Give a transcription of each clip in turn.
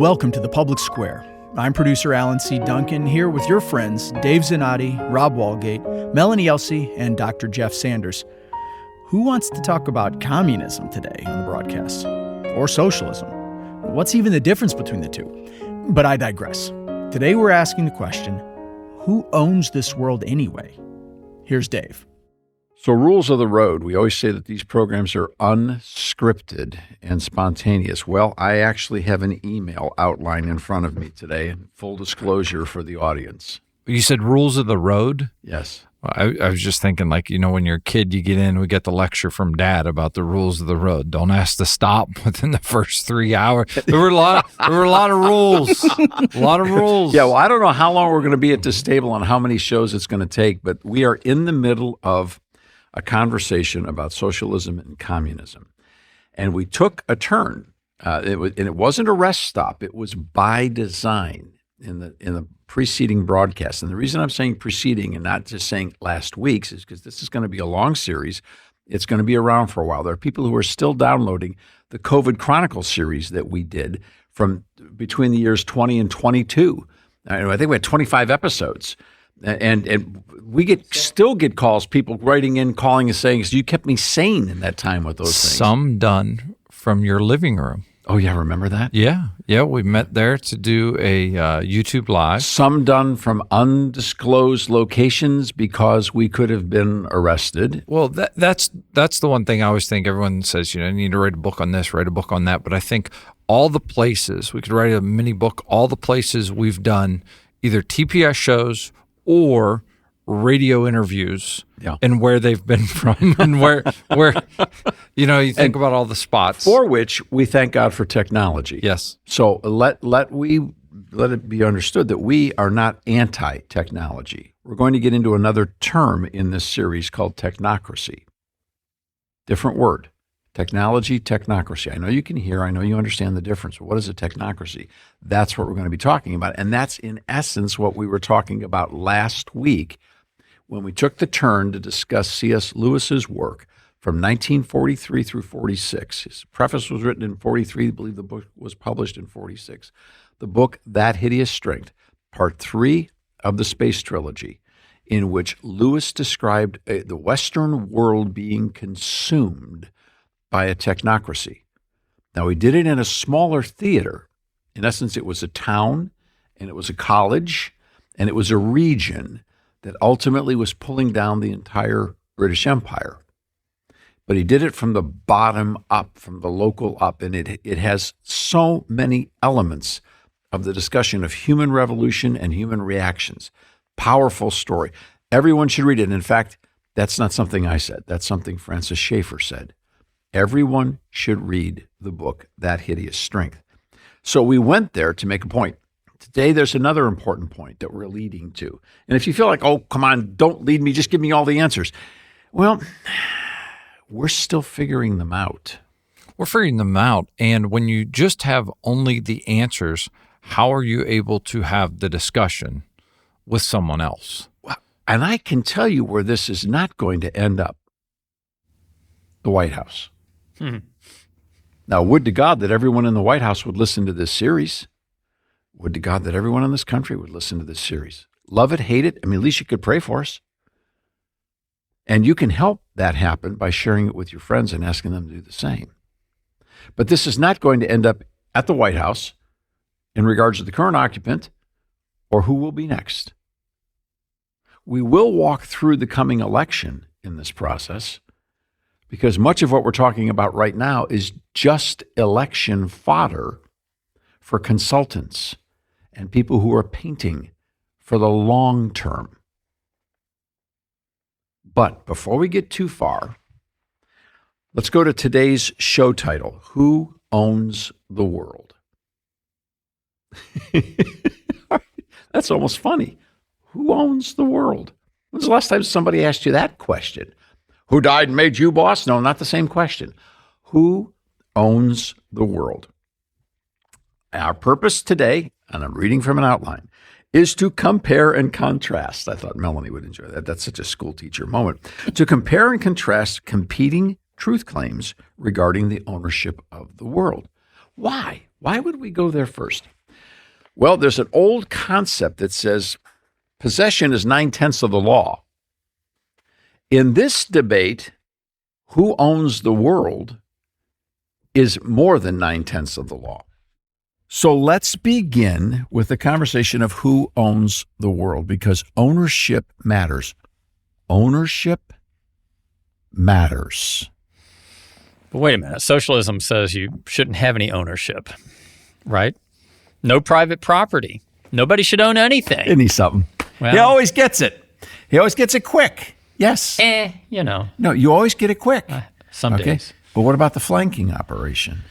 Welcome to The Public Square. I'm producer Alan C. Duncan, here with your friends Dave Zanotti, Rob Walgate, Melanie Elsey, and Dr. Jeff Sanders. Who wants to talk about communism today on the broadcast? Or socialism? What's even the difference between the two? But I digress. Today we're asking the question, who owns this world anyway? Here's Dave. So rules of the road. We always say that these programs are unscripted and spontaneous. Well, I actually have an email outline in front of me today. Full disclosure for the audience. You said rules of the road? Yes. Well, I was just thinking, like, when you're a kid, you get in, we get the lecture from Dad about the rules of the road. Don't ask to stop within the first 3 hours. There were a lot of rules. A lot of rules. Yeah, well, I don't know how long we're going to be at this table and how many shows it's going to take, but we are in the middle of a conversation about socialism and communism. And we took a turn. It wasn't a rest stop. It was by design in the preceding broadcast. And the reason I'm saying preceding and not just saying last week's is because this is going to be a long series. It's going to be around for a while. There are people who are still downloading the COVID Chronicles series that we did from between the years 20 and 22. I think we had 25 episodes. And we still get calls, people writing in, calling and saying, "You kept me sane in that time with those things." Some done from your living room. Oh, yeah, remember that? Yeah, we met there to do a YouTube Live. Some done from undisclosed locations because we could have been arrested. Well, that's the one thing I always think. Everyone says, you need to write a book on this, write a book on that. But I think all the places, we could write a mini book, all the places we've done either TPS shows or radio interviews, and where they've been from, and where you think about all the spots for which we thank God for technology. Yes. So let it be understood that we are not anti-technology. We're going to get into another term in this series called technocracy. Different word. Technology, technocracy. I know you can hear, I know you understand the difference. What is a technocracy? That's what we're going to be talking about. And that's in essence what we were talking about last week when we took the turn to discuss C.S. Lewis's work from 1943 through 46. His preface was written in 43. I believe the book was published in 46. The book, That Hideous Strength, part 3 of the Space Trilogy, in which Lewis described the Western world being consumed by a technocracy. Now, he did it in a smaller theater. In essence, it was a town, and it was a college, and it was a region that ultimately was pulling down the entire British Empire. But he did it from the bottom up, from the local up, and it has so many elements of the discussion of human revolution and human reactions. Powerful story. Everyone should read it. In fact, that's not something I said. That's something Francis Schaeffer said. Everyone should read the book, That Hideous Strength. So we went there to make a point. Today, there's another important point that we're leading to. And if you feel like, oh, come on, don't lead me, just give me all the answers. Well, we're still figuring them out. We're figuring them out. And when you just have only the answers, how are you able to have the discussion with someone else? And I can tell you where this is not going to end up. The White House. Now, would to God that everyone in the White House would listen to this series. Would to God that everyone in this country would listen to this series. Love it, hate it. I mean, at least you could pray for us. And you can help that happen by sharing it with your friends and asking them to do the same. But this is not going to end up at the White House in regards to the current occupant or who will be next. We will walk through the coming election in this process, because much of what we're talking about right now is just election fodder for consultants and people who are painting for the long term. But before we get too far, let's go to today's show title, Who Owns the World? That's almost funny. Who owns the world? When's the last time somebody asked you that question? Who died and made you boss? No, not the same question. Who owns the world? Our purpose today, and I'm reading from an outline, is to compare and contrast. I thought Melanie would enjoy that. That's such a school teacher moment. To compare and contrast competing truth claims regarding the ownership of the world. Why? Why would we go there first? Well, there's an old concept that says possession is 9/10 of the law. In this debate, who owns the world is more than 9/10 of the law. So let's begin with the conversation of who owns the world, because ownership matters. Ownership matters. But wait a minute. Socialism says you shouldn't have any ownership, right? No private property. Nobody should own anything. Isn't he something? Well, He always gets it. He always gets it quick. Yes. you know, No, you always get it quick. some Okay. days. But what about the flanking operation?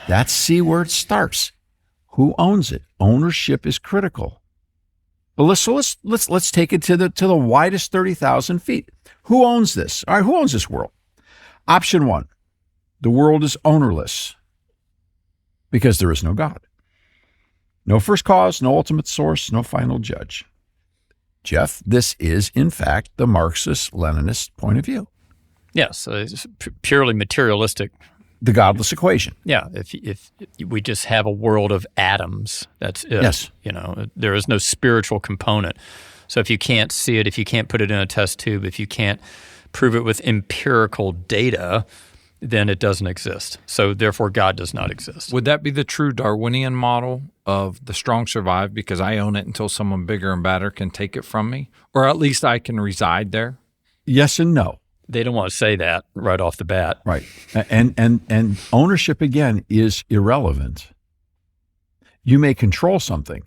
That's see where it starts. Who owns it? Ownership is critical. Well, let's take it to the widest 30,000 feet. Who owns this? All right, who owns this world? Option one, the world is ownerless because there is no God. No first cause, no ultimate source, no final judge. Jeff, this is, in fact, the Marxist-Leninist point of view. Yes, so it's purely materialistic. The godless equation. Yeah, if we just have a world of atoms, that's it. Yes. You know, there is no spiritual component. So if you can't see it, if you can't put it in a test tube, if you can't prove it with empirical data, then it doesn't exist. So therefore, God does not exist. Would that be the true Darwinian model of the strong survive because I own it until someone bigger and badder can take it from me? Or at least I can reside there? Yes and no. They don't want to say that right off the bat. Right. And ownership, again, is irrelevant. You may control something,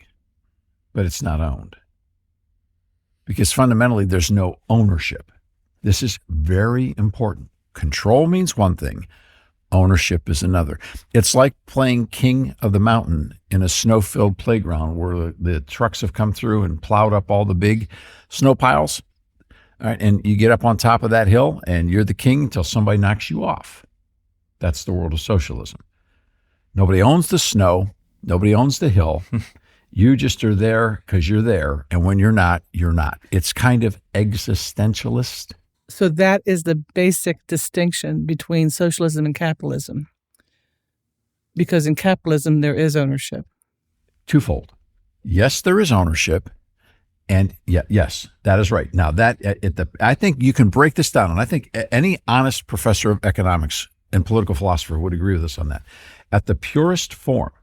but it's not owned. Because fundamentally, there's no ownership. This is very important. Control means one thing. Ownership is another. It's like playing King of the Mountain in a snow-filled playground where the trucks have come through and plowed up all the big snow piles. All right, and you get up on top of that hill and you're the king until somebody knocks you off. That's the world of socialism. Nobody owns the snow. Nobody owns the hill. You just are there because you're there. And when you're not, you're not. It's kind of existentialist. So that is the basic distinction between socialism and capitalism. Because in capitalism, there is ownership. Twofold. Yes, there is ownership. And yes, that is right. Now, I think you can break this down, and I think any honest professor of economics and political philosopher would agree with us on that. At the purest form,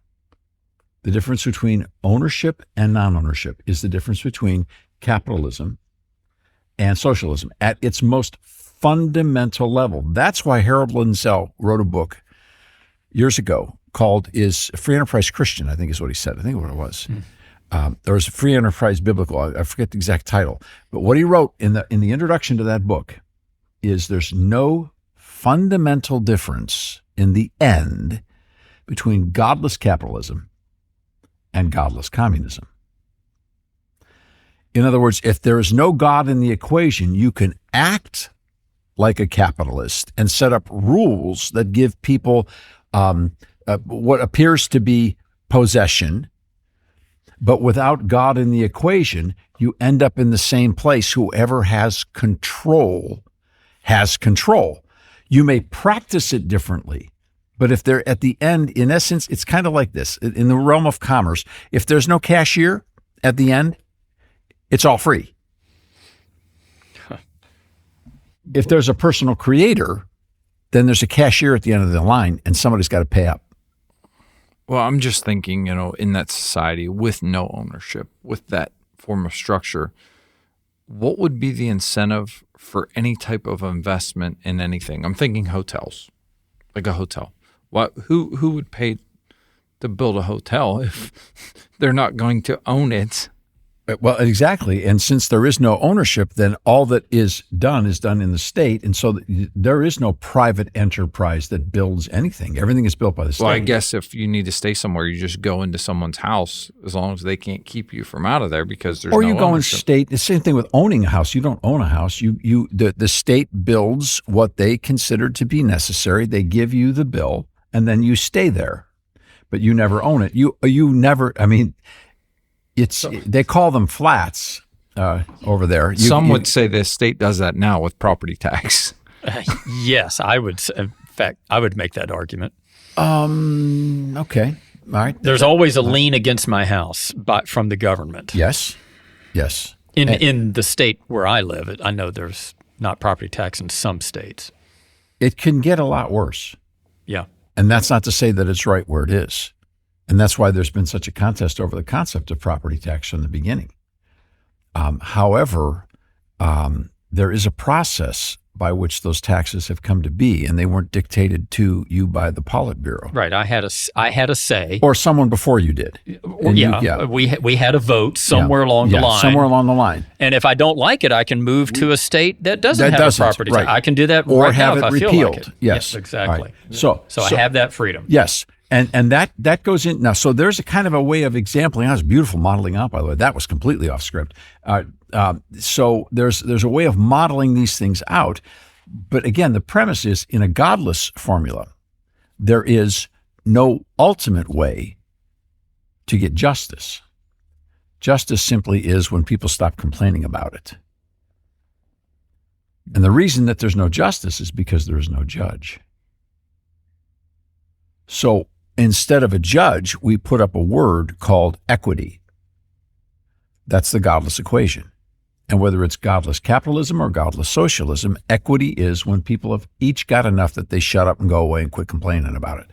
the difference between ownership and non-ownership is the difference between capitalism and socialism at its most fundamental level. That's why Harold Lindsell wrote a book years ago called "Is Free Enterprise Christian?" I think is what he said. I think what it was. There was Free Enterprise Biblical. I forget the exact title, but what he wrote in the introduction to that book is there's no fundamental difference in the end between godless capitalism and godless communism. In other words, if there is no God in the equation, you can act like a capitalist and set up rules that give people what appears to be possession. But without God in the equation, you end up in the same place. Whoever has control has control. You may practice it differently, but if they're at the end, in essence, it's kind of like this. In the realm of commerce, if there's no cashier at the end, it's all free. If there's a personal creator, then there's a cashier at the end of the line and somebody's got to pay up. Well, I'm just thinking, in that society with no ownership, with that form of structure, what would be the incentive for any type of investment in anything? I'm thinking hotels, like a hotel. Who would pay to build a hotel if they're not going to own it? Well, exactly. And since there is no ownership, then all that is done in the state. And so there is no private enterprise that builds anything. Everything is built by the state. Well, I guess if you need to stay somewhere, you just go into someone's house as long as they can't keep you from out of there because there's no ownership. Or you go and state, the same thing with owning a house. You don't own a house. The state builds what they consider to be necessary. They give you the bill and then you stay there, but you never own it. You never, they call them flats over there. Some would say the state does that now with property tax. Yes, I would. In fact, I would make that argument. Okay. All right. There's always a lien against my house from the government. Yes. In the state where I live, I know there's not property tax in some states. It can get a lot worse. Yeah. And that's not to say that it's right where it is. And that's why there's been such a contest over the concept of property tax from the beginning. However, there is a process by which those taxes have come to be, and they weren't dictated to you by the Politburo. Right. I had a say. Or someone before you did. We had a vote somewhere along the line. Somewhere along the line. And if I don't like it, I can move to a state that doesn't have a property tax. Right. I can do that or right have now it if I repealed. feel like it. Yes, exactly. Right. So I have that freedom. Yes. And that goes in now. So there's a kind of a way of exempling. That was beautiful modeling out, by the way. That was completely off script. So there's a way of modeling these things out. But again, the premise is in a godless formula, there is no ultimate way to get justice. Justice simply is when people stop complaining about it. And the reason that there's no justice is because there is no judge. So instead of a judge, we put up a word called equity. That's the godless equation. And whether it's godless capitalism or godless socialism, equity is when people have each got enough that they shut up and go away and quit complaining about it.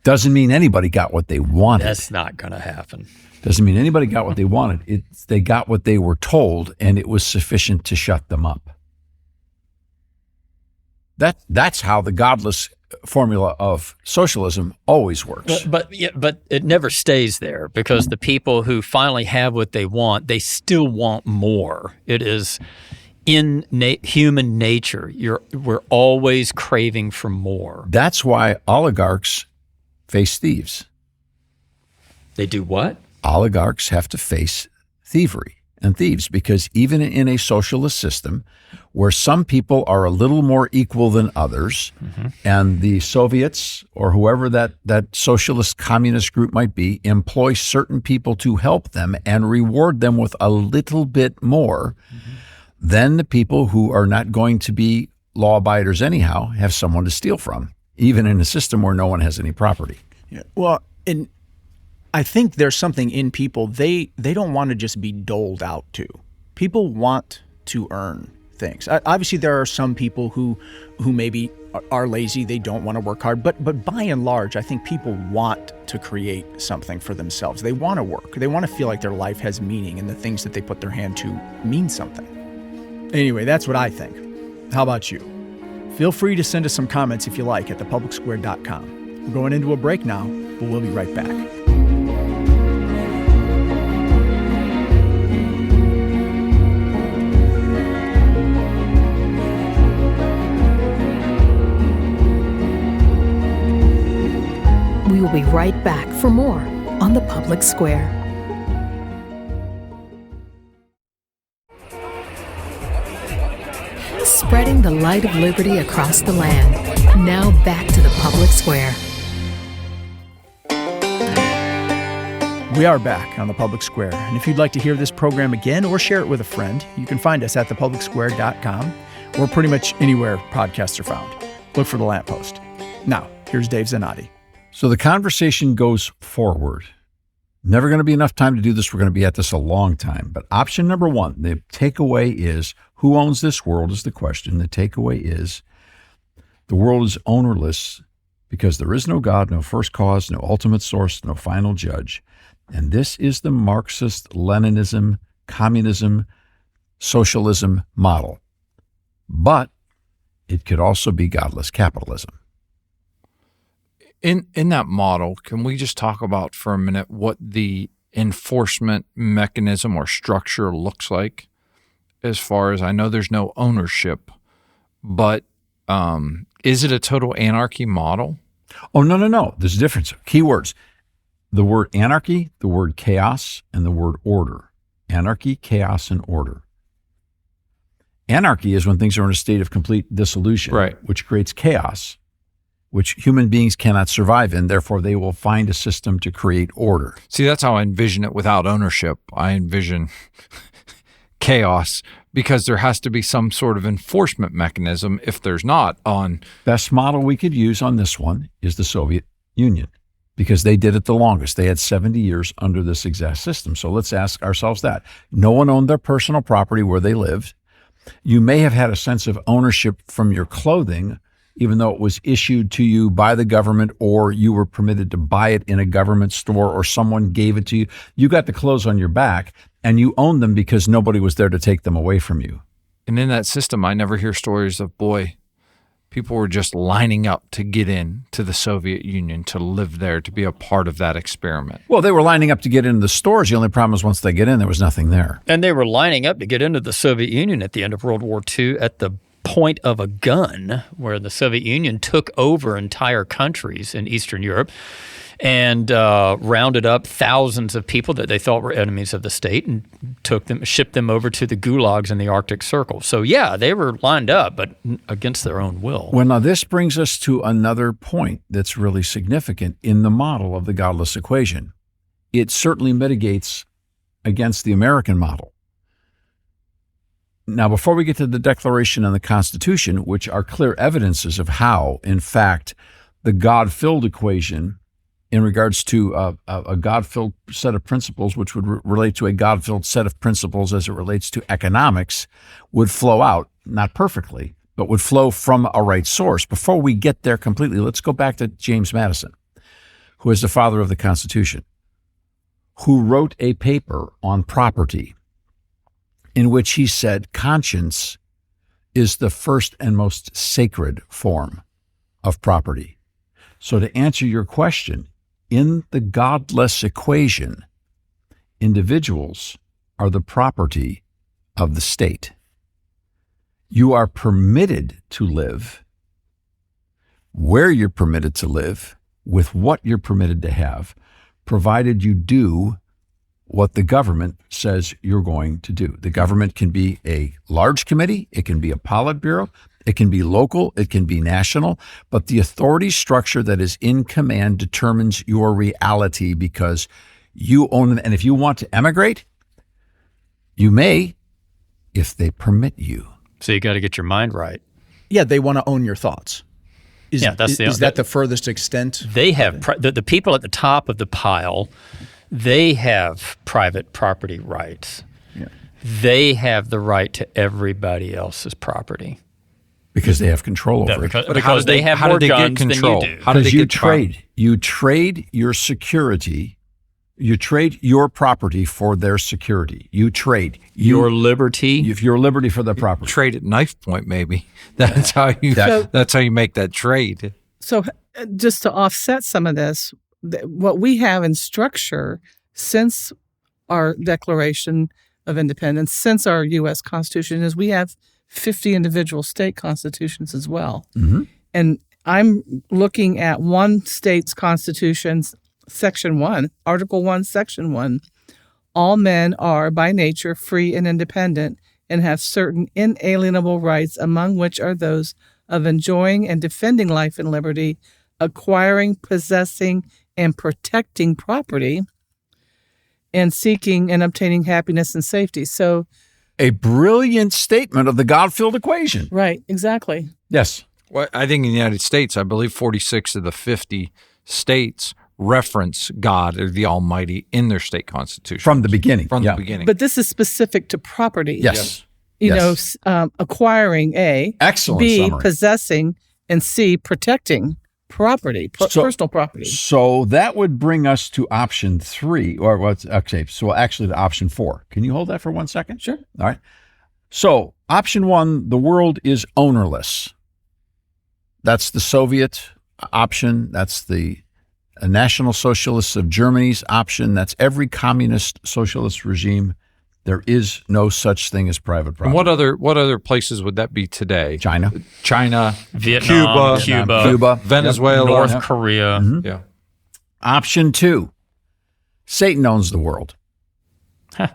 Doesn't mean anybody got what they wanted. That's not going to happen. Doesn't mean anybody got what they wanted. They got what they were told, and it was sufficient to shut them up. That's how the godless formula of socialism always works. But it never stays there, because the people who finally have what they want, they still want more. It is in human nature. We're always craving for more. That's why oligarchs face thieves. They do what? Oligarchs have to face thievery and thieves, because even in a socialist system where some people are a little more equal than others, and the Soviets or whoever that socialist communist group might be employ certain people to help them and reward them with a little bit more, then the people who are not going to be law abiders anyhow have someone to steal from, even in a system where no one has any property. Yeah. Well, and I think there's something in people, they don't want to just be doled out to. People want to earn things. Obviously, there are some people who maybe are lazy, they don't want to work hard, but by and large, I think people want to create something for themselves. They want to work. They want to feel like their life has meaning and the things that they put their hand to mean something. Anyway, that's what I think. How about you? Feel free to send us some comments if you like at thepublicsquare.com. We're going into a break now, but we'll be right back. We will be right back for more on The Public Square. Spreading the light of liberty across the land. Now back to The Public Square. We are back on The Public Square, and if you'd like to hear this program again or share it with a friend, you can find us at thepublicsquare.com or pretty much anywhere podcasts are found. Look for The Lamppost. Now, here's Dave Zanotti. So the conversation goes forward. Never going to be enough time to do this. We're going to be at this a long time. But option number one, the takeaway is, who owns this world is the question. The takeaway is, the world is ownerless because there is no God, no first cause, no ultimate source, no final judge. And this is the Marxist, Leninism, communism, socialism model. But it could also be godless capitalism. In that model, can we just talk about for a minute what the enforcement mechanism or structure looks like? As far as I know, there's no ownership, but is it a total anarchy model? Oh, no. There's a difference. Keywords. The word anarchy, the word chaos, and the word order. Anarchy, chaos, and order. Anarchy is when things are in a state of complete dissolution, right, which creates chaos, which human beings cannot survive in. Therefore, they will find a system to create order. See, that's how I envision it without ownership. I envision chaos because there has to be some sort of enforcement mechanism. If there's not, on Best model we could use on this one is the Soviet Union, because they did it the longest. They had 70 years under this exact system. So let's ask ourselves that. No one owned their personal property where they lived. You may have had a sense of ownership from your clothing, even though it was issued to you by the government, or you were permitted to buy it in a government store, or someone gave it to you. You got the clothes on your back, and you owned them because nobody was there to take them away from you. and in that system, I never hear stories of, boy, people were just lining up to get in to the Soviet Union, to live there, to be a part of that experiment. Well, they were lining up to get into the stores. The only problem was once they get in, there was nothing there. And they were lining up to get into the Soviet Union at the end of World War II at the point of a gun, where the Soviet Union took over entire countries in Eastern Europe and rounded up thousands of people that they thought were enemies of the state and shipped them over to the gulags in the Arctic Circle. So yeah, they were lined up, but against their own will. Well, now this brings us to another point that's really significant in the model of the godless equation. It certainly mitigates against the American model. Now, before we get to the Declaration and the Constitution, which are clear evidences of how, in fact, the God-filled equation in regards to a God-filled set of principles, which would relate to a God-filled set of principles as it relates to economics, would flow out, not perfectly, but would flow from a right source. Before we get there completely, let's go back to James Madison, who is the father of the Constitution, who wrote a paper on property in which he said conscience is the first and most sacred form of property. So to answer your question, in the godless equation, individuals are the property of the state. You are permitted to live where you're permitted to live, with what you're permitted to have, provided you do what the government says you're going to do. The government can be a large committee, it can be a Politburo, it can be local, it can be national, but the authority structure that is in command determines your reality because you own them. And if you want to emigrate, you may, if they permit you. So you got to get your mind right. Yeah, they want to own your thoughts. Is that the furthest extent? They have the people at the top of the pile. They have private property rights. Yeah. They have the right to everybody else's property. Because they have control over it. Because they have more guns than you do. How did they you get power? You trade your security, you trade your property for their security. You trade Your liberty. your liberty for their property. Trade at knife point, maybe. That's how you. That's how you make that trade. So just to offset some of this, what we have in structure since our Declaration of Independence, since our U.S. Constitution, is we have 50 individual state constitutions as well. Mm-hmm. And I'm looking at one state's constitution's Section 1, Article 1, Section 1. All men are by nature free and independent and have certain inalienable rights, among which are those of enjoying and defending life and liberty, acquiring, possessing, and protecting property, and seeking and obtaining happiness and safety. So, A brilliant statement of the God-filled equation. right, exactly. Yes. Well, I think in the United States, I believe 46 of the 50 states reference God or the Almighty in their state constitution. From the beginning. From Yeah. the beginning. But this is specific to property. Yes. You Yes. know, acquiring A, Excellent B, summary. possessing, and C, protecting property, personal property. So that would bring us to option 3, or what's okay? So actually, to option 4. Can you hold that for 1 second? Sure. All right. So option 1, the world is ownerless. That's the Soviet option. That's the National Socialists of Germany's option. That's every communist socialist regime. There is no such thing as private property. And what other places would that be today? China, Vietnam, Cuba, Venezuela, North Korea. Mhm. Yeah. Option 2, Satan owns the world. Huh.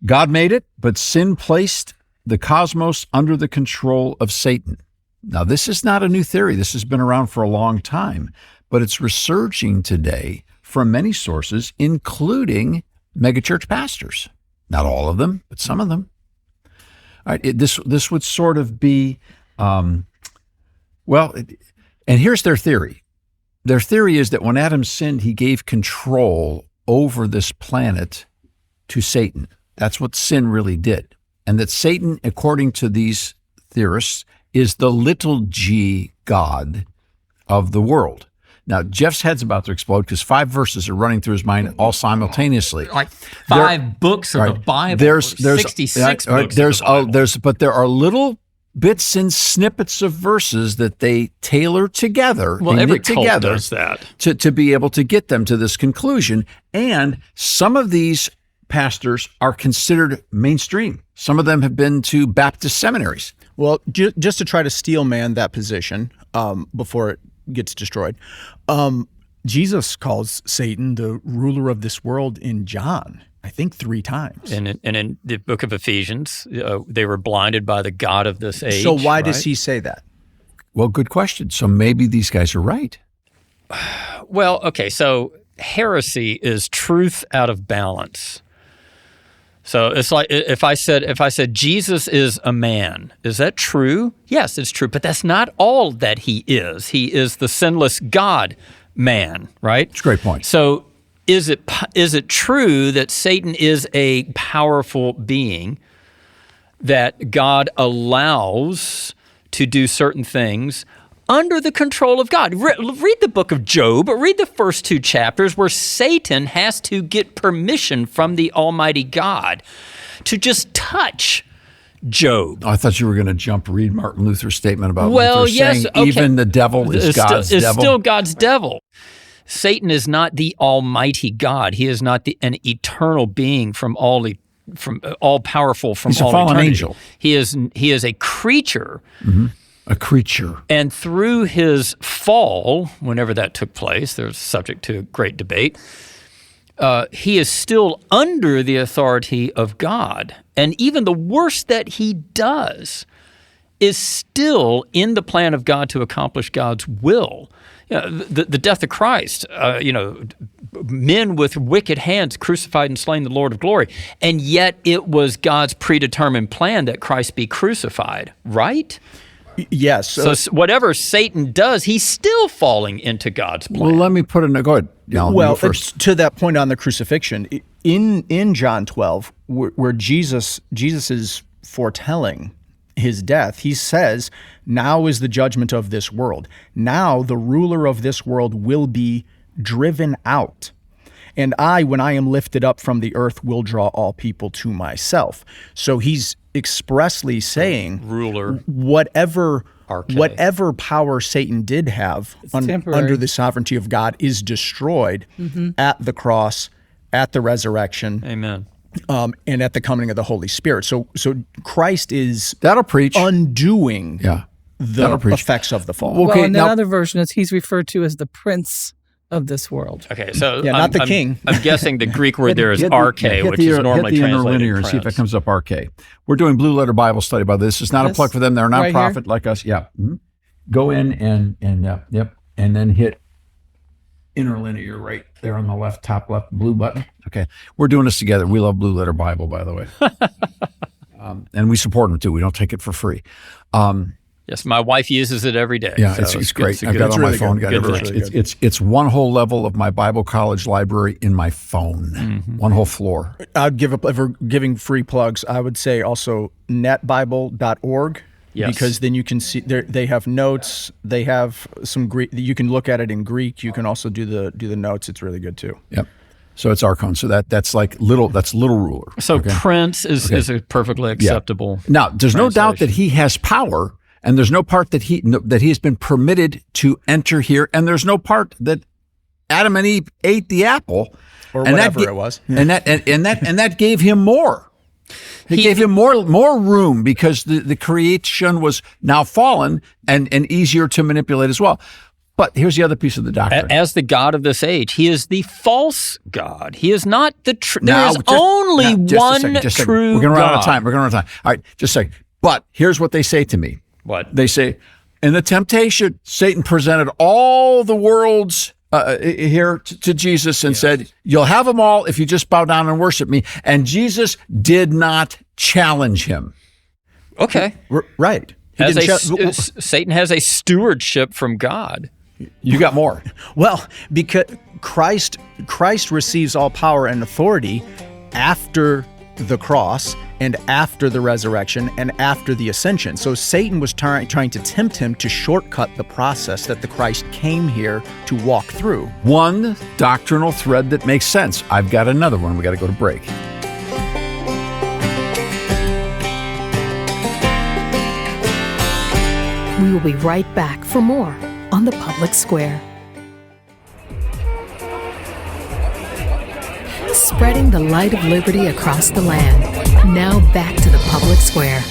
God made it, but sin placed the cosmos under the control of Satan. Now, this is not a new theory. This has been around for a long time, but it's resurging today from many sources, including megachurch pastors. Not all of them, but some of them. All right, this would sort of be, and here's their theory. Their theory is that when Adam sinned, he gave control over this planet to Satan. That's what sin really did. And that Satan, according to these theorists, is the little g God of the world. Now, Jeff's head's about to explode because 5 verses are running through his mind all simultaneously. Like 5 books of the Bible. There's 66 books of the Bible. But there are little bits and snippets of verses that they tailor together. Well, they every knit cult together does that. to be able to get them to this conclusion. And some of these pastors are considered mainstream. Some of them have been to Baptist seminaries. Well, just to try to steel man that position before it gets destroyed, Jesus calls Satan the ruler of this world in John, I think 3 times. And in the book of Ephesians, they were blinded by the God of this age. So why does he say that? Well, good question. So maybe these guys are right. Well, okay, so heresy is truth out of balance. So it's like if I said Jesus is a man, is that true? Yes, it's true, but that's not all that he is. He is the sinless God man, right? It's a great point. So is it true that Satan is a powerful being that God allows to do certain things under the control of God? Read the book of Job, read the first 2 chapters where Satan has to get permission from the Almighty God to just touch Job. I thought you were going to read Martin Luther's statement about Well, Luther yes, saying okay. even the devil is God's devil. It's still God's devil. Satan is not the Almighty God. He is not an eternal being from all powerful from He's all a fallen eternity. angel. He is a creature. Mm-hmm. A creature. And through his fall, whenever that took place, there's subject to great debate, he is still under the authority of God. And even the worst that he does is still in the plan of God to accomplish God's will. The death of Christ, men with wicked hands crucified and slain the Lord of glory. And yet it was God's predetermined plan that Christ be crucified, right? Yes. So whatever Satan does, he's still falling into God's plan. Well, let me put it in. Go ahead. Alan, well, you first. to that point on the crucifixion, in John 12, where Jesus is foretelling his death, he says, now is the judgment of this world. Now the ruler of this world will be driven out. And I, when I am lifted up from the earth, will draw all people to myself. So he's expressly saying, ruler, whatever power Satan did have under the sovereignty of God is destroyed at the cross, at the resurrection. Amen. And at the coming of the Holy Spirit. So Christ is That'll preach. undoing That'll preach. effects of the fall. Well, okay, in now- another version, he's referred to as the prince of this world. Okay, so not the king. I'm guessing the Greek word there is Hit arche, which is normally hit the translated interlinear and see if it prince. comes up arche. We're doing Blue Letter Bible Study by this. It's not a Yes. plug for them. They're a Right nonprofit here. like us. Yeah. Mhm. Go in and then hit interlinear right there on the top left blue button. Okay. We're doing this together. We love Blue Letter Bible, by the way. And we support them too. We don't take it for free. Yes, my wife uses it every day. Yeah, so it's good. great. It's a I've good- got it on my really phone. good. Got Good everything. thing. It's one whole level of my Bible college library in my phone. One whole floor. I'd give up for giving free plugs. I would say also netbible.org. Yes. Because then you can see they have notes. They have some Greek. You can look at it in Greek. You can also do the notes. It's really good too. Yep. So it's Archon. So that's like little ruler. So Okay. prince is a perfectly acceptable. Now, there's no doubt that translation. he has power, and there's no part that he has been permitted to enter here, and there's no part that Adam and Eve ate the apple, Or and whatever that it was. and that gave him more. It He- gave him more room because the creation was now fallen and easier to manipulate as well. But here's the other piece of the doctrine. As the God of this age, he is the false God. He is not the true. There Now, is just- only now, just a one second, just a second. true We're going to run out of God. time. We're going to run out of time. All right, just a second. But here's what they say to me. What? They say, in the temptation, Satan presented all the world's here to Jesus and said, "You'll have them all if you just bow down and worship me." And Jesus did not challenge him. Okay. Right. Satan has a stewardship from God. You got more. Well, because Christ receives all power and authority after the cross and after the resurrection and after the ascension. So Satan was trying to tempt him to shortcut the process that the Christ came here to walk through. One doctrinal thread that makes sense. I've got another one. We got to go to break. We will be right back for more on the Public Square. Spreading the light of liberty across the land. Now back to the Public Square.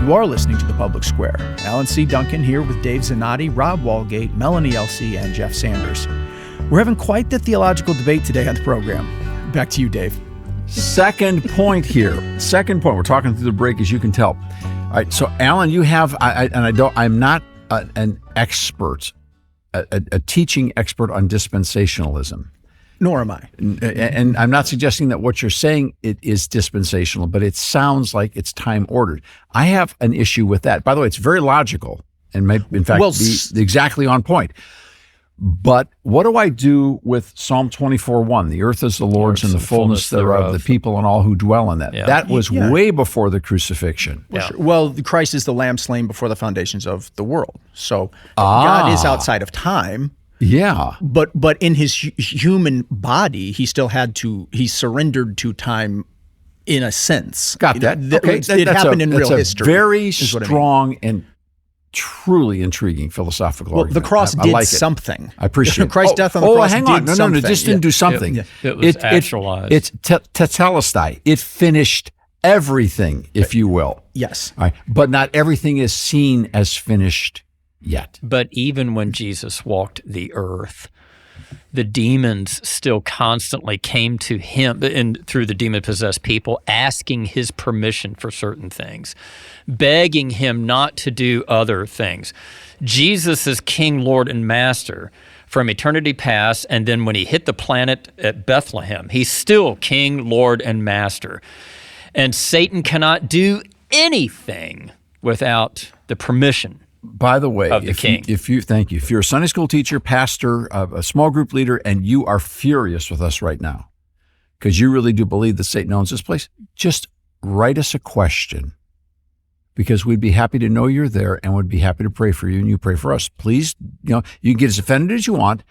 You are listening to The Public Square. Alan C. Duncan here with Dave Zanotti, Rob Walgate, Melanie Elsey, and Jeff Sanders. We're having quite the theological debate today on the program. Back to you, Dave. Second point here. Second point. We're talking through the break, as you can tell. All right. So, Alan, you have, I'm not an expert, a teaching expert on dispensationalism. Nor am I. And I'm not suggesting that what you're saying it is dispensational, but it sounds like it's time ordered. I have an issue with that. By the way, it's very logical and may, in fact, be exactly on point. But what do I do with Psalm 24:1? The earth is the Lord's and the fullness thereof, the people and all who dwell in that. Yeah. That was way before the crucifixion. Yeah. Well, Christ is the lamb slain before the foundations of the world. So God is outside of time. Yeah. But in his human body, he surrendered to time in a sense. Got that. Okay. It happened in real history. Very strong and truly intriguing philosophical argument. The cross did something. I appreciate it. Christ's death on the cross hang on. did something. No, it just didn't do something. It was actualized. It's tetelestai. It finished everything, if you will. Yes. All right. But not everything is seen as finished yet. But even when Jesus walked the earth, the demons still constantly came to him and through the demon-possessed people, asking his permission for certain things, begging him not to do other things. Jesus is King, Lord, and Master from eternity past, and then when he hit the planet at Bethlehem, he's still King, Lord, and Master. And Satan cannot do anything without the permission by the way, of the king. Thank you. If you're a Sunday school teacher, pastor, a small group leader, and you are furious with us right now because you really do believe that Satan owns this place, just write us a question because we'd be happy to know you're there and would be happy to pray for you and you pray for us. Please, you can get as offended as you want,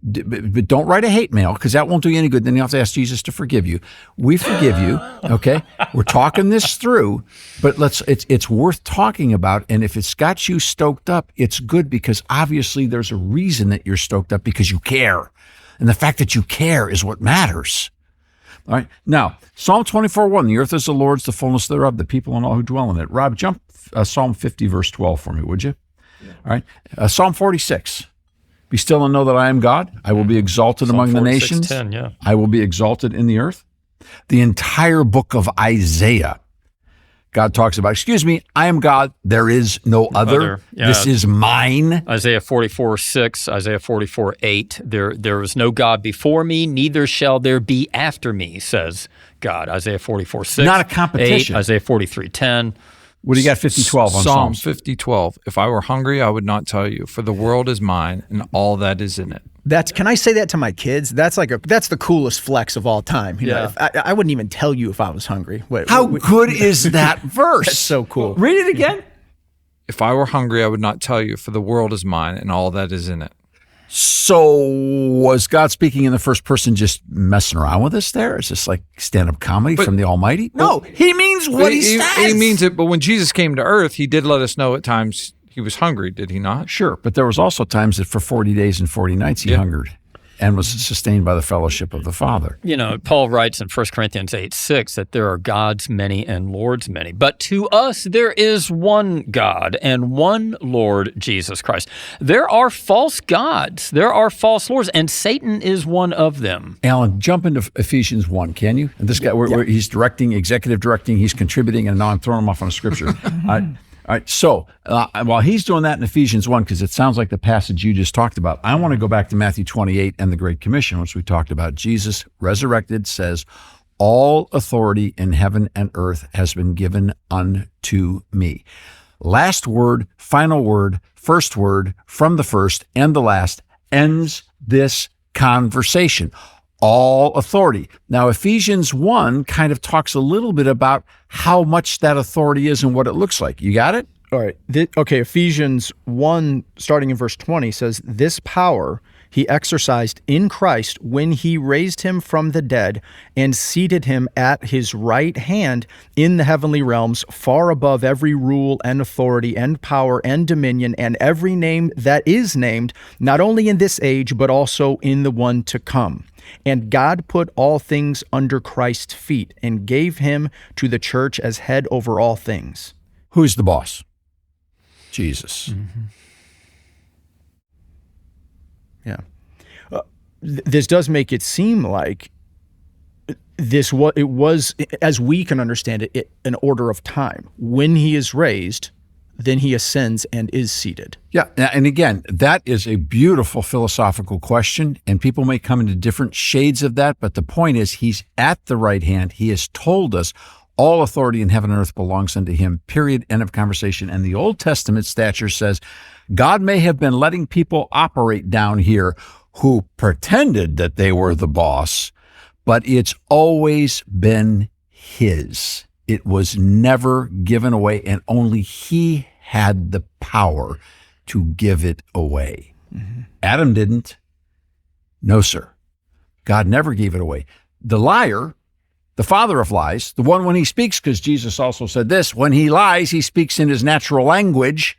but don't write a hate mail because that won't do you any good. Then you have to ask Jesus to forgive you. We forgive you, okay? We're talking this through, but it's worth talking about. And if it's got you stoked up, it's good because obviously there's a reason that you're stoked up because you care. And the fact that you care is what matters. All right. Now, Psalm 24:1, the earth is the Lord's, the fullness thereof, the people and all who dwell in it. Rob, jump Psalm 50, verse 12 for me, would you? Yeah. All right. Psalm 46. Be still and know that I am God. I will be exalted among the nations. 10, yeah. I will be exalted in the earth. The entire book of Isaiah, God talks about, I am God. There is no other. Yeah. This is mine. Isaiah 44:6, Isaiah 44:8. There is no God before me, neither shall there be after me, says God. Isaiah 44:6. Not a competition. 8, Isaiah 43:10. What do you got 50:12 on Psalm Psalms? 50:12. If I were hungry, I would not tell you, for the world is mine and all that is in it. Can I say that to my kids? That's the coolest flex of all time. I wouldn't even tell you if I was hungry. How good is that verse? That's so cool. Read it again. If I were hungry, I would not tell you, for the world is mine and all that is in it. So was God speaking in the first person just messing around with us there? Is this like stand-up comedy from the Almighty? No, he means what he says. He means it, but when Jesus came to earth, he did let us know at times he was hungry, did he not? Sure, but there was also times that for 40 days and 40 nights he hungered. and was sustained by the fellowship of the Father. You know, Paul writes in 1 Corinthians 8:6 that there are gods many and lords many. But to us there is one God and one Lord Jesus Christ. There are false gods. There are false lords, and Satan is one of them. Alan, jump into Ephesians 1, can you? And this guy, he's directing, executive directing, he's contributing, and now I'm throwing him off on a scripture. All right, so while he's doing that in Ephesians 1, because it sounds like the passage you just talked about, I want to go back to Matthew 28 and the Great Commission, which we talked about. Jesus, resurrected, says, all authority in heaven and earth has been given unto me. Last word, final word, first word, from the first and the last, ends this conversation. All authority. Now, Ephesians 1 kind of talks a little bit about how much that authority is and what it looks like. You got it? All right. Ephesians 1, starting in verse 20, says, this power he exercised in Christ when he raised him from the dead and seated him at his right hand in the heavenly realms, far above every rule and authority and power and dominion and every name that is named, not only in this age, but also in the one to come. And God put all things under Christ's feet and gave him to the church as head over all things. Who's the boss? Jesus. Mm-hmm. Yeah. This does make it seem like it was, as we can understand it, an order of time. When he is raised, then he ascends and is seated. Yeah, and again, that is a beautiful philosophical question, and people may come into different shades of that, but the point is he's at the right hand. He has told us all authority in heaven and earth belongs unto him, period, end of conversation. And the Old Testament stature says God may have been letting people operate down here who pretended that they were the boss, but it's always been his. It was never given away, and only he had the power to give it away. Mm-hmm. Adam didn't. No, sir. God never gave it away. The liar, the father of lies, the one when he speaks, because Jesus also said this, when he lies, he speaks in his natural language.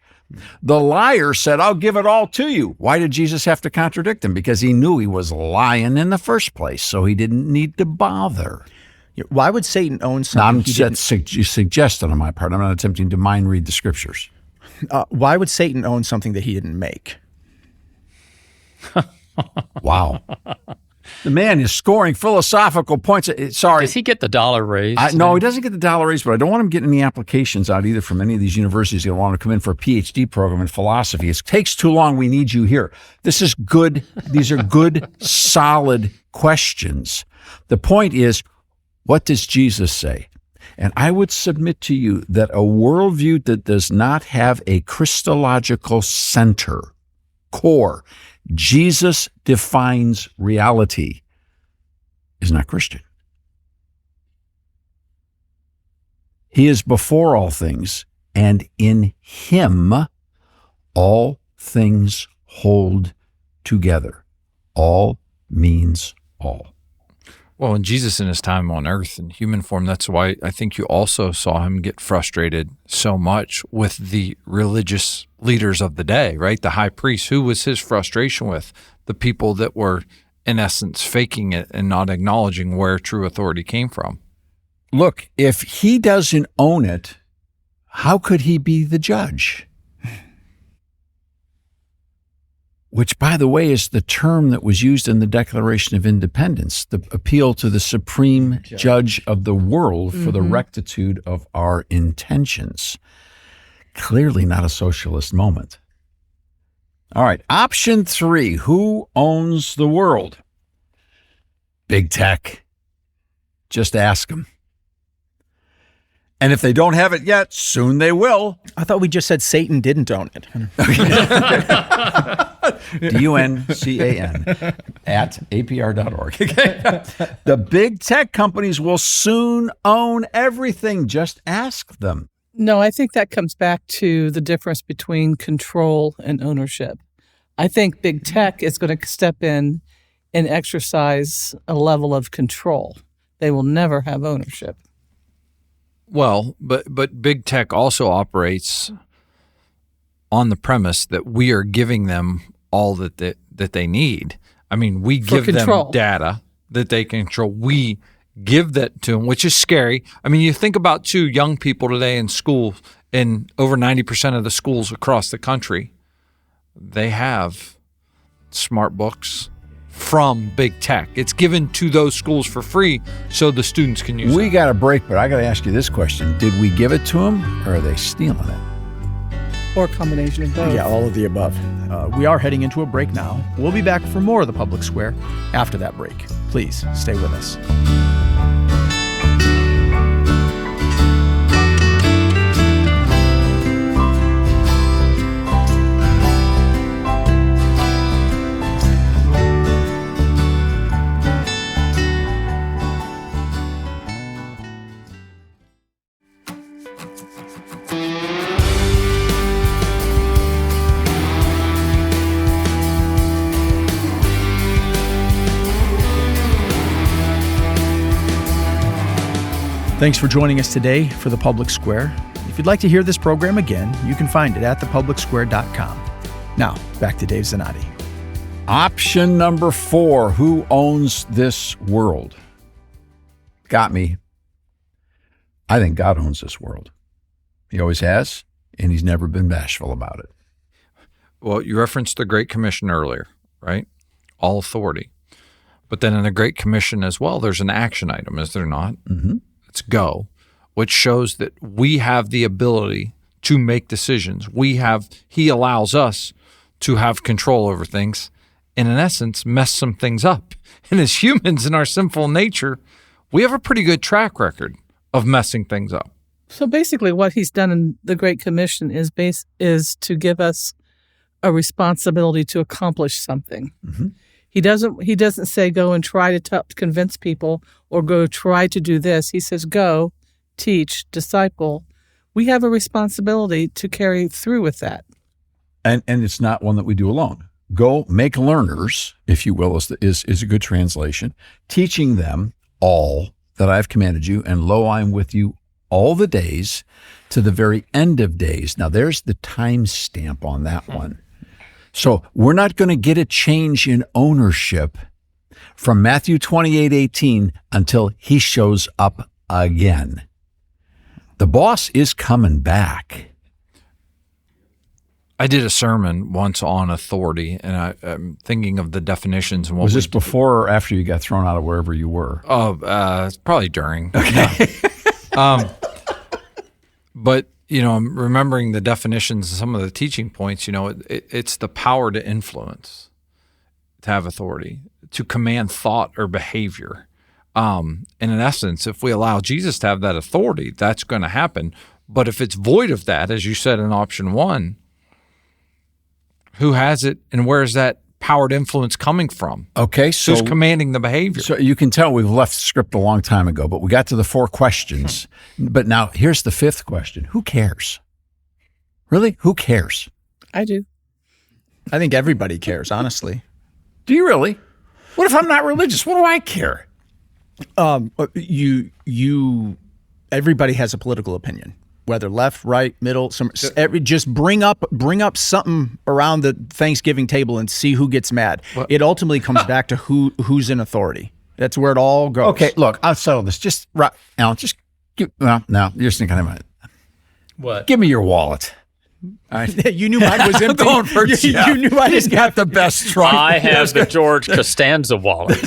The liar said, I'll give it all to you. Why did Jesus have to contradict him? Because he knew he was lying in the first place, so he didn't need to bother. Why would Satan own something he didn't? Suggested on my part. I'm not attempting to mind read the scriptures. Why would Satan own something that he didn't make? Wow. The man is scoring philosophical points. Sorry. Does he get the dollar raise? No, he doesn't get the dollar raise, but I don't want him getting any applications out either from any of these universities that want to come in for a PhD program in philosophy. It takes too long. We need you here. This is good. These are good, solid questions. The point is, what does Jesus say? And I would submit to you that a worldview that does not have a Christological center, core, Jesus defines reality, is not Christian. He is before all things, and in him all things hold together. All means all. Well, and Jesus in his time on earth in human form, that's why I think you also saw him get frustrated so much with the religious leaders of the day, right? The high priest. Who was his frustration with? The people that were, in essence, faking it and not acknowledging where true authority came from. Look, if he doesn't own it, how could he be the judge? Which, by the way, is the term that was used in the Declaration of Independence, the appeal to the supreme judge of the world for the rectitude of our intentions. Clearly not a socialist moment. All right, option 3, who owns the world? Big tech. Just ask them. And if they don't have it yet, soon they will. I thought we just said Satan didn't own it. DUNCAN at APR.org. The big tech companies will soon own everything. Just ask them. No, I think that comes back to the difference between control and ownership. I think big tech is going to step in and exercise a level of control. They will never have ownership. Well, but big tech also operates on the premise that we are giving them all that they need. I mean, we For give them control. data that they can control. We give that to them, which is scary. I mean, you think about, too, young people today in school, in over 90% of the schools across the country, they have smart books from big tech. It's given to those schools for free so the students can use We it. got a break, but I got to ask you this question. Did we give it to them, or are they stealing it? Or a combination of both. Yeah, all of the above. We are heading into a break now. We'll be back for more of the Public Square after that break. Please stay with us. Thanks for joining us today for The Public Square. If you'd like to hear this program again, you can find it at thepublicsquare.com. Now, back to Dave Zanotti. Option number 4, who owns this world? Got me. I think God owns this world. He always has, and he's never been bashful about it. Well, you referenced the Great Commission earlier, right? All authority. But then in the Great Commission as well, there's an action item, is there not? Mm-hmm. It's go, which shows that we have the ability to make decisions. He allows us to have control over things and, in essence, mess some things up. And as humans in our sinful nature, we have a pretty good track record of messing things up. So basically what he's done in the Great Commission is to give us a responsibility to accomplish something. Mm-hmm. He doesn't say go and try to convince people or go try to do this. He says go, teach, disciple. We have a responsibility to carry through with that. And it's not one that we do alone. Go make learners, if you will, is a good translation, teaching them all that I've commanded you, and lo, I am with you all the days to the very end of days. Now, there's the time stamp on that one. So we're not going to get a change in ownership from Matthew 28:18 until he shows up again. The boss is coming back. I did a sermon once on authority, and I'm thinking of the definitions. And what Was this before or after you got thrown out of wherever you were? It's probably during. Okay. But, I'm remembering the definitions and some of the teaching points. It's the power to influence, to have authority, to command thought or behavior. And in essence, if we allow Jesus to have that authority, that's going to happen. But if it's void of that, as you said in option 1, who has it and where is that powered influence coming from? Okay, so who's commanding the behavior? So you can tell we've left the script a long time ago, but we got to the 4 questions. But now here's the 5th question. Who cares? Really? Who cares? I do. I think everybody cares, honestly. Do you really? What if I'm not religious? What do I care? Everybody has a political opinion, whether left, right, middle. Just bring up something around the Thanksgiving table and see who gets mad. It ultimately comes back to who's in authority. That's where it all goes. Okay, look, I'll settle this. Just right now, now you're thinking about it. What? Give me your wallet. You knew mine was empty. Going for Jeff. You knew I He's didn't got the best trunk. I have the George Costanza wallet.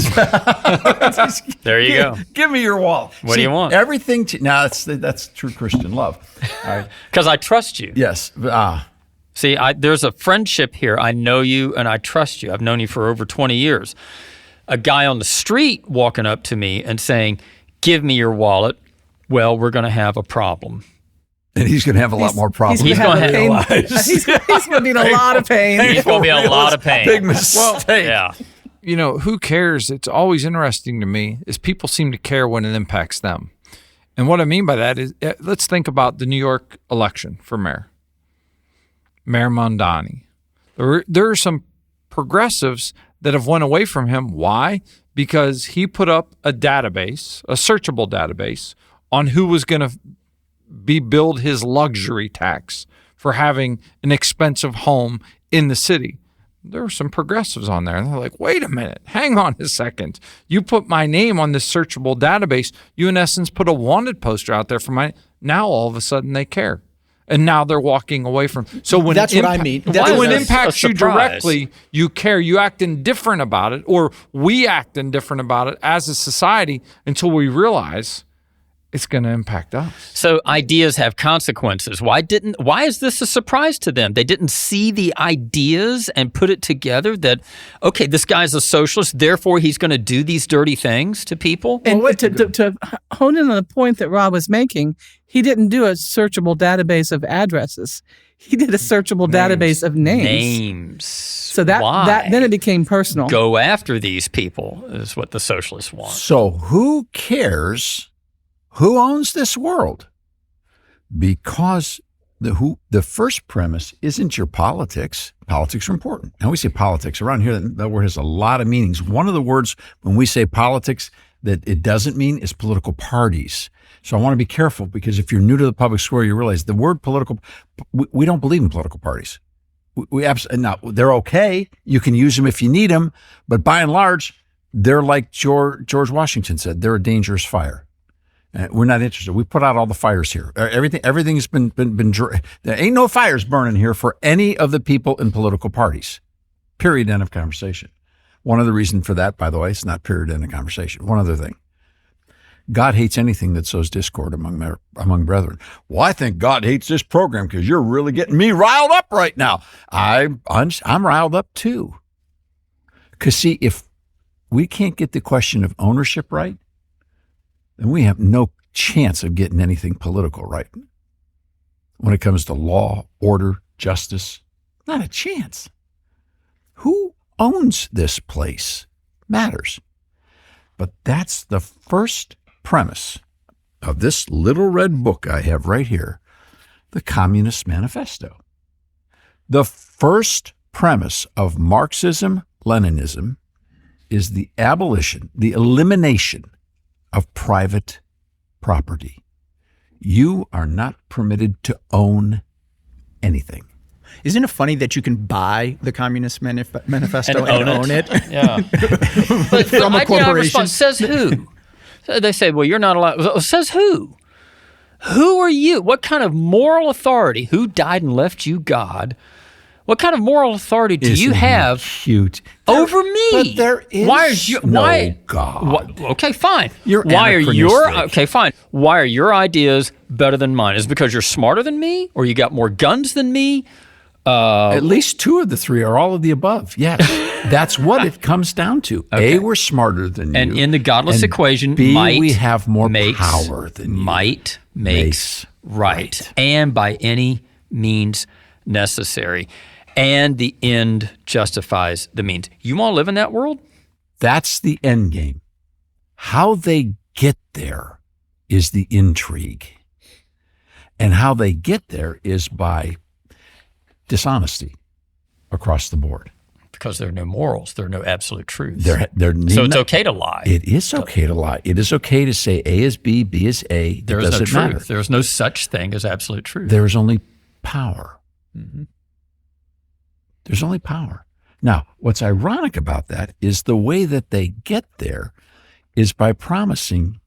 There you go. Give me your wallet. What do you want? Everything. That's true Christian love. All right. Because I trust you. Yes. See, there's a friendship here. I know you and I trust you. I've known you for over 20 years. A guy on the street walking up to me and saying, "Give me your wallet." Well, we're going to have a problem. And he's going to have a lot more problems. He's going to have He's going to be in a lot of pain. He's going to be in a lot of pain. Big mistake. Yeah. Who cares? It's always interesting to me is people seem to care when it impacts them. And what I mean by that is, let's think about the New York election for mayor. Mayor Mondani. There are some progressives that have went away from him. Why? Because he put up a database, a searchable database, on who was going to build his luxury tax for having an expensive home in the city. there were some progressives on there. And they're like, wait a minute, hang on a second. You put my name on this searchable database. You, in essence, put a wanted poster out there for my, now all of a sudden they care. And now they're walking away from. So when That's what I mean. When it impacts a you surprise? directly, you care. You act indifferent about it, or we act indifferent about it as a society until we realize it's going to impact us. So ideas have consequences. Why is this a surprise to them? They didn't see the ideas and put it together that, okay, this guy's a socialist, therefore he's going to do these dirty things to people. And to hone in on the point that Rob was making, he didn't do a searchable database of addresses. He did a searchable database of names. So that then it became personal. Go after these people is what the socialists want. So who cares who owns this world? Because the first premise isn't your politics. Politics are important. And we say politics. Around here, that word has a lot of meanings. One of the words when we say politics that it doesn't mean is political parties. So I want to be careful, because if you're new to the public square, you realize the word political, we don't believe in political parties. We absolutely, now they're okay. You can use them if you need them, but by and large, they're like George Washington said, they're a dangerous fire. We're not interested. We put out all the fires here. Everything's been. There ain't no fires burning here for any of the people in political parties. Period. End of conversation. One of the reasons for that, by the way, it's not period. End of conversation. One other thing. God hates anything that sows discord among brethren. Well, I think God hates this program because you're really getting me riled up right now. I'm riled up too. Because see, if we can't get the question of ownership right, then we have no chance of getting anything political right. When it comes to law, order, justice, not a chance. Who owns this place matters. But that's the first premise of this little red book I have right here, the Communist Manifesto. The first premise of Marxism-Leninism is the elimination of private property. You are not permitted to own anything. Isn't it funny that you can buy the Communist Manifesto and own it? Yeah. But From a corporation? Says who? They say, well, you're not allowed. Well, says who? Who are you? What kind of moral authority? Who died and left you God? What kind of moral authority do you have over me? But there is no God. Okay, fine. You're anachronistic. Okay, fine. Why are your ideas better than mine? Is it because you're smarter than me, or you got more guns than me? At least two of the three are all of the above. Yes, that's what it comes down to. Okay. A, we're smarter than you. And in the godless equation, B, might we have more power than you. Might makes right. And by any means necessary. And the end justifies the means. You want to live in that world? That's the end game. How they get there is the intrigue. And how they get there is by dishonesty across the board. Because there are no morals. There are no absolute truths. So it's okay to lie. It is okay to lie. It is okay to say A is B, B is A. There is no truth. Matter. There is no such thing as absolute truth. There is only power. Mm-hmm. There's only power. Now, what's ironic about that is the way that they get there is by promising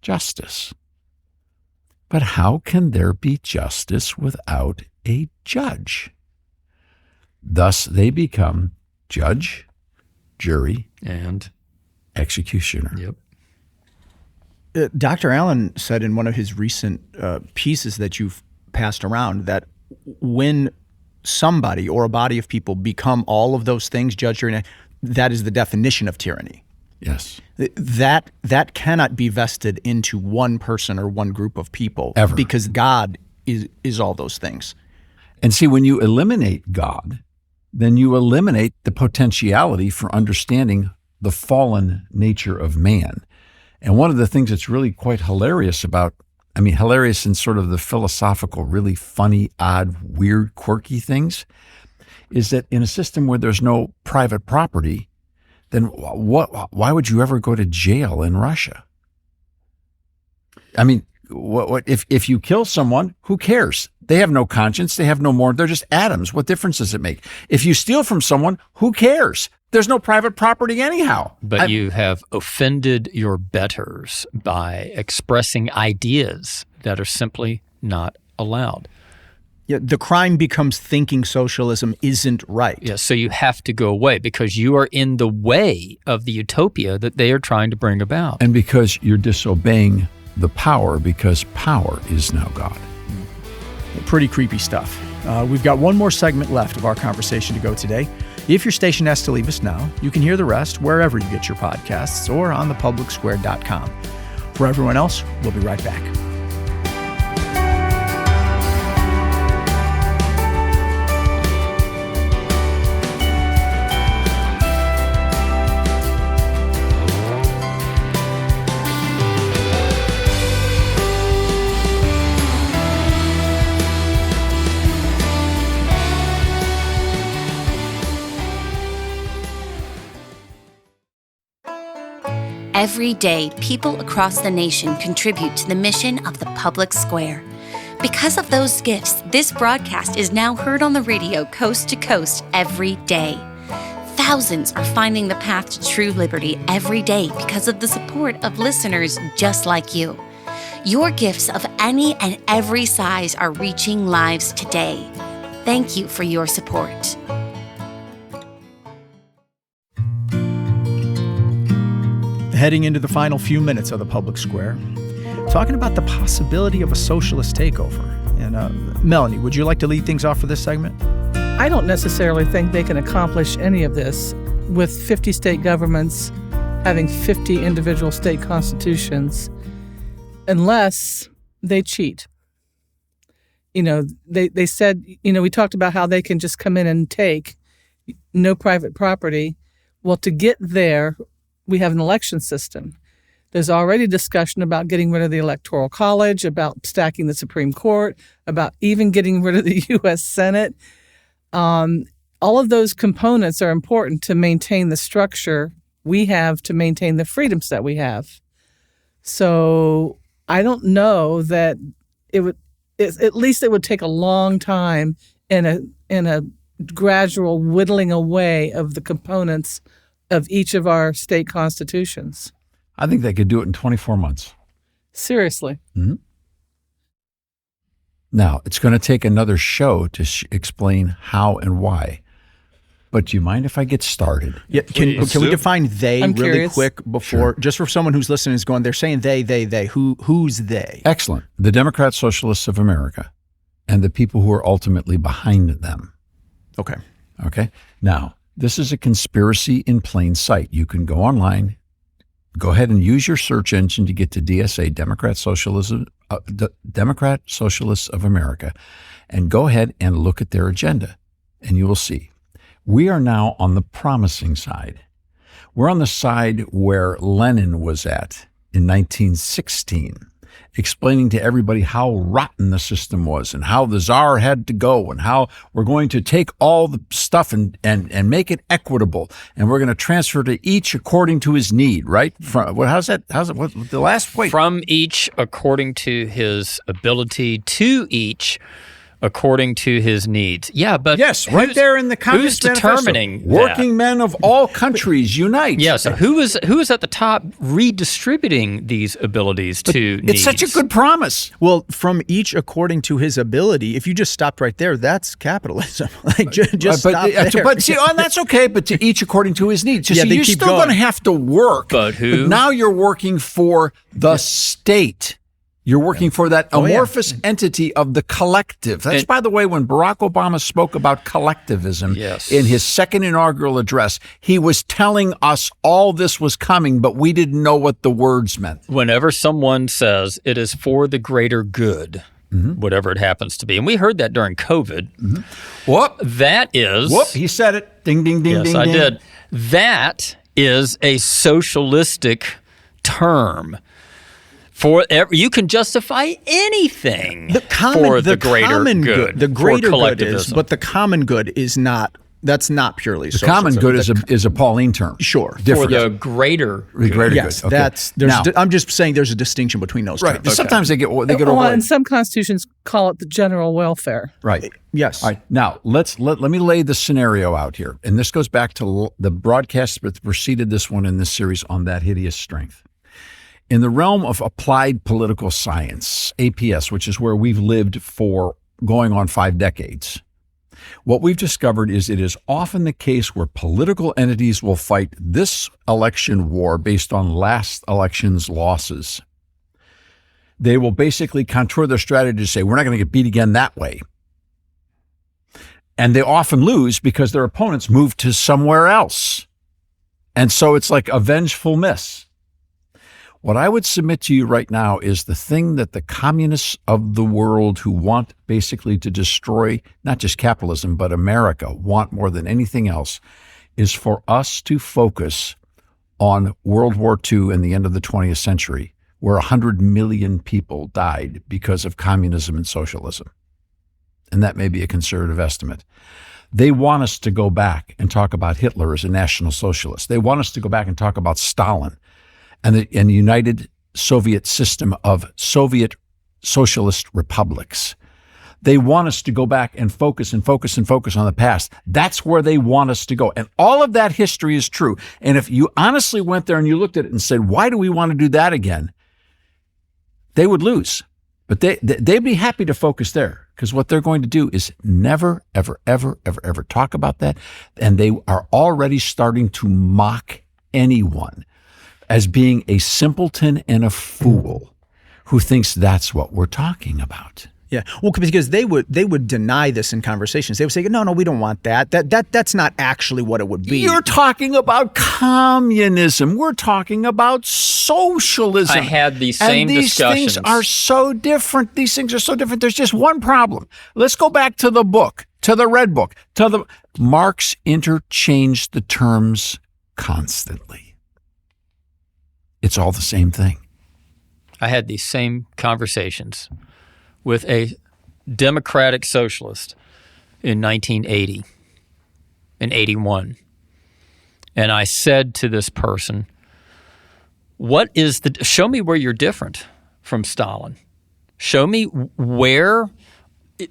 justice. But how can there be justice without a judge? Thus, they become judge, jury, and executioner. Yep. Dr. Allen said in one of his recent pieces that you've passed around that when somebody or a body of people become all of those things, judge, jury, that is the definition of tyranny. Yes. That cannot be vested into one person or one group of people. Ever. Because God is all those things. And see, when you eliminate God, then you eliminate the potentiality for understanding the fallen nature of man. And one of the things that's really quite hilarious hilarious in sort of the philosophical, really funny, odd, weird, quirky things, is that in a system where there's no private property, then why would you ever go to jail in Russia? I mean, if you kill someone, who cares? They have no conscience. They have no more. They're just atoms. What difference does it make? If you steal from someone, who cares? There's no private property anyhow. But you have offended your betters by expressing ideas that are simply not allowed. Yeah, the crime becomes thinking socialism isn't right. Yeah, so you have to go away because you are in the way of the utopia that they are trying to bring about. And because you're disobeying the power, because power is now God. Pretty creepy stuff. We've got one more segment left of our conversation to go today. If your station has to leave us now, you can hear the rest wherever you get your podcasts or on thepublicsquare.com. For everyone else, we'll be right back. Every day, people across the nation contribute to the mission of the public square. Because of those gifts, this broadcast is now heard on the radio coast to coast every day. Thousands are finding the path to true liberty every day because of the support of listeners just like you. Your gifts of any and every size are reaching lives today. Thank you for your support. Heading into the final few minutes of the public square, talking about the possibility of a socialist takeover. And Melanie, would you like to lead things off for this segment? I don't necessarily think they can accomplish any of this with 50 state governments having 50 individual state constitutions unless they cheat. You know, they said, you know, we talked about how they can just come in and take no private property. Well, to get there, we have an election system. There's already discussion about getting rid of the Electoral College, about stacking the Supreme Court, about even getting rid of the U.S. Senate. All of those components are important to maintain the structure we have, to maintain the freedoms that we have. So I don't know that it would. At least it would take a long time in a gradual whittling away of the components of each of our state constitutions. I think they could do it in 24 months. Seriously. Mm-hmm. Now, it's going to take another show to explain how and why. But do you mind if I get started? Yeah, can we define they I'm really curious. quick before, just for someone who's listening is going, they're saying they. Who's they? Excellent. The Democrat Socialists of America and the people who are ultimately behind them. Okay. Okay. Now, this is a conspiracy in plain sight. You can go online, go ahead and use your search engine to get to DSA, Democrat Socialism, Democrat Socialists of America, and go ahead and look at their agenda, and you will see. We are now on the promising side. We're on the side where Lenin was at in 1916, explaining to everybody how rotten the system was and how the Tsar had to go and how we're going to take all the stuff and make it equitable, and we're going to transfer to each according to his need, right? How's it? What the last point? From each according to his ability, to each according to his needs. Yeah, but yes, right there in the Communist who's determining Manifesto. Working men of all countries unite. Yeah, so who is at the top redistributing these abilities to needs? It's such a good promise. Well, from each according to his ability, if you just stopped right there, that's capitalism. Like, just stop there. But see, and that's okay, but to each according to his needs. Yeah, you're still going to have to work. But who? But now you're working for the state. You're working for that amorphous entity of the collective. That's, by the way, when Barack Obama spoke about collectivism in his second inaugural address, he was telling us all this was coming, but we didn't know what the words meant. Whenever someone says it is for the greater good, whatever it happens to be, and we heard that during COVID, Whoop. That is... Whoop, he said it. Ding, ding, ding, yes, ding, I ding. did. That is a socialistic term. You can justify anything for the greater good. The greater for good is, but the common good is not That's not purely The socialism. common good is a Pauline term. Sure. Different. For the greater The greater Yes, good. Okay. Now, I'm just saying there's a distinction between those right. two. Sometimes they get Well, overlaid. and some constitutions call it the general welfare. Right. Yes. All right. Now, let me lay the scenario out here. And this goes back to the broadcast that preceded this one in this series on that hideous strength. In the realm of applied political science, APS, which is where we've lived for going on 5 decades, what we've discovered is it is often the case where political entities will fight this election war based on last election's losses. They will basically contour their strategy to say, we're not going to get beat again that way. And they often lose because their opponents move to somewhere else. And so it's like a vengeful miss. What I would submit to you right now is the thing that the communists of the world who want basically to destroy not just capitalism, but America want more than anything else is for us to focus on World War II and the end of the 20th century, where 100 million people died because of communism and socialism. And that may be a conservative estimate. They want us to go back and talk about Hitler as a National Socialist. They want us to go back and talk about Stalin and the United Soviet system of Soviet socialist republics. They want us to go back and focus on the past. That's where they want us to go. And all of that history is true. And if you honestly went there and you looked at it and said, why do we want to do that again? They would lose. But they'd be happy to focus there, because what they're going to do is never, ever, ever, ever, ever talk about that. And they are already starting to mock anyone as being a simpleton and a fool who thinks that's what we're talking about. Yeah. Well, because they would deny this in conversations. They would say, no, we don't want that. That's not actually what it would be. You're talking about communism. We're talking about socialism. I had these same discussions. These things are so different. There's just one problem. Let's go back to the book, to the Red Book, Marx interchanged the terms constantly. It's all the same thing. I had these same conversations with a democratic socialist in 1980 and 81. And I said to this person, show me where you're different from Stalin. Show me where,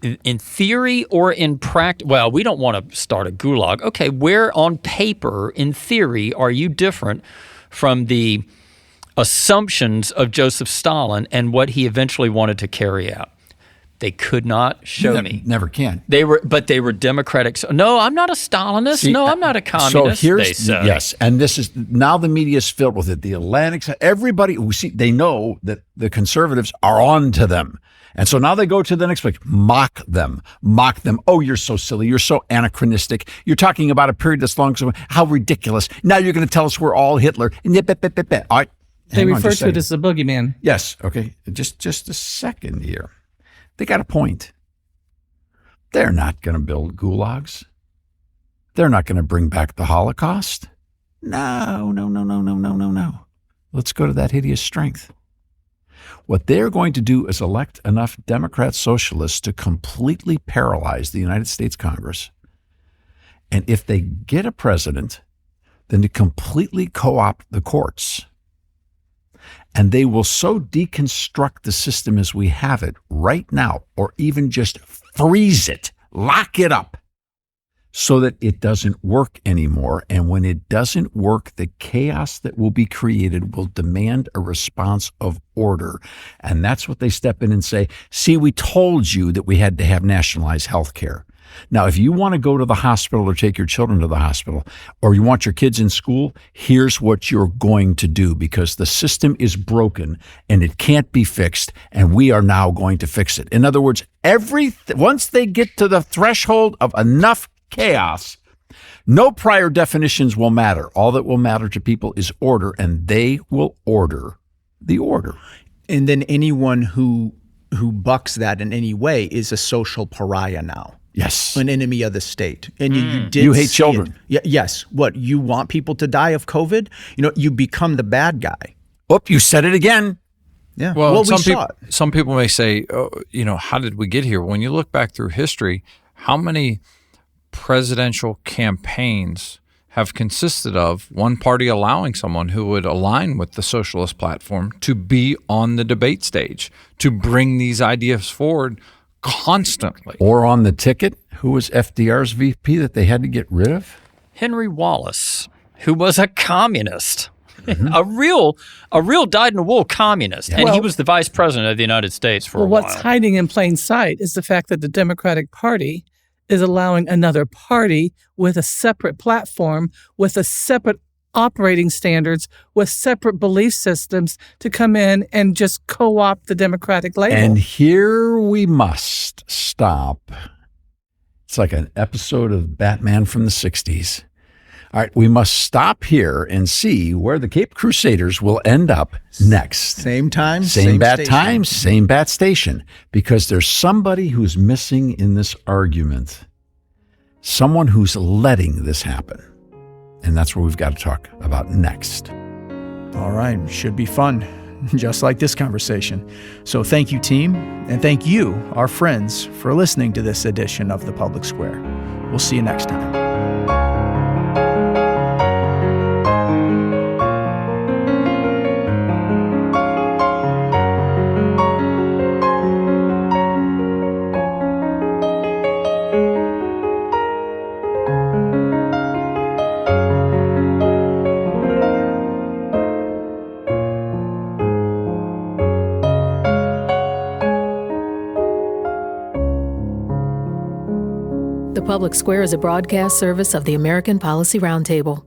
in theory or in practice, well, we don't want to start a gulag. Okay, where on paper, in theory, are you different from the assumptions of Joseph Stalin and what he eventually wanted to carry out? They could not show me. Never can. They were democratic. No, I'm not a Stalinist. See, no, I'm not a communist. So they say. Yes, and this is now the media is filled with it. The Atlantic, everybody who they know that the conservatives are on to them. And so now they go to the next place, mock them. Oh, you're so silly. You're so anachronistic. You're talking about a period that's long. So how ridiculous. Now you're going to tell us we're all Hitler. And all right. They refer to it as the boogeyman. Yes. Okay. Just a second here. They got a point. They're not going to build gulags. They're not going to bring back the Holocaust. No. Let's go to that hideous strength. What they're going to do is elect enough Democrat socialists to completely paralyze the United States Congress. And if they get a president, then to completely co-opt the courts. And they will so deconstruct the system as we have it right now, or even just freeze it, lock it up, so that it doesn't work anymore. And when it doesn't work, the chaos that will be created will demand a response of order. And that's what they step in and say, see, we told you that we had to have nationalized health care. Now, if you want to go to the hospital or take your children to the hospital, or you want your kids in school, here's what you're going to do, because the system is broken and it can't be fixed, and we are now going to fix it. In other words, once they get to the threshold of enough chaos, no prior definitions will matter. All that will matter to people is order, and they will order the order. And then anyone who bucks that in any way is a social pariah now. Yes. An enemy of the state. And you hate children. Yes. What, you want people to die of COVID? You become the bad guy. Oh, you said it again. Yeah. Well, we saw it. Some people may say, how did we get here? When you look back through history, how many presidential campaigns have consisted of one party allowing someone who would align with the socialist platform to be on the debate stage, to bring these ideas forward constantly. Or on the ticket, who was FDR's VP that they had to get rid of? Henry Wallace, who was a communist, a real dyed-in-the-wool communist, and he was the vice president of the United States for a while. What's hiding in plain sight is the fact that the Democratic Party is allowing another party with a separate platform, with a separate operating standards, with separate belief systems to come in and just co-opt the Democratic label. And here we must stop. It's like an episode of Batman from the 60s. All right, we must stop here and see where the Cape Crusaders will end up next. Same time, Same bat station. time, same bat station. Because there's somebody who's missing in this argument. Someone who's letting this happen. And that's what we've got to talk about next. All right, should be fun, just like this conversation. So thank you, team, and thank you, our friends, for listening to this edition of The Public Square. We'll see you next time. The Public Square is a broadcast service of the American Policy Roundtable.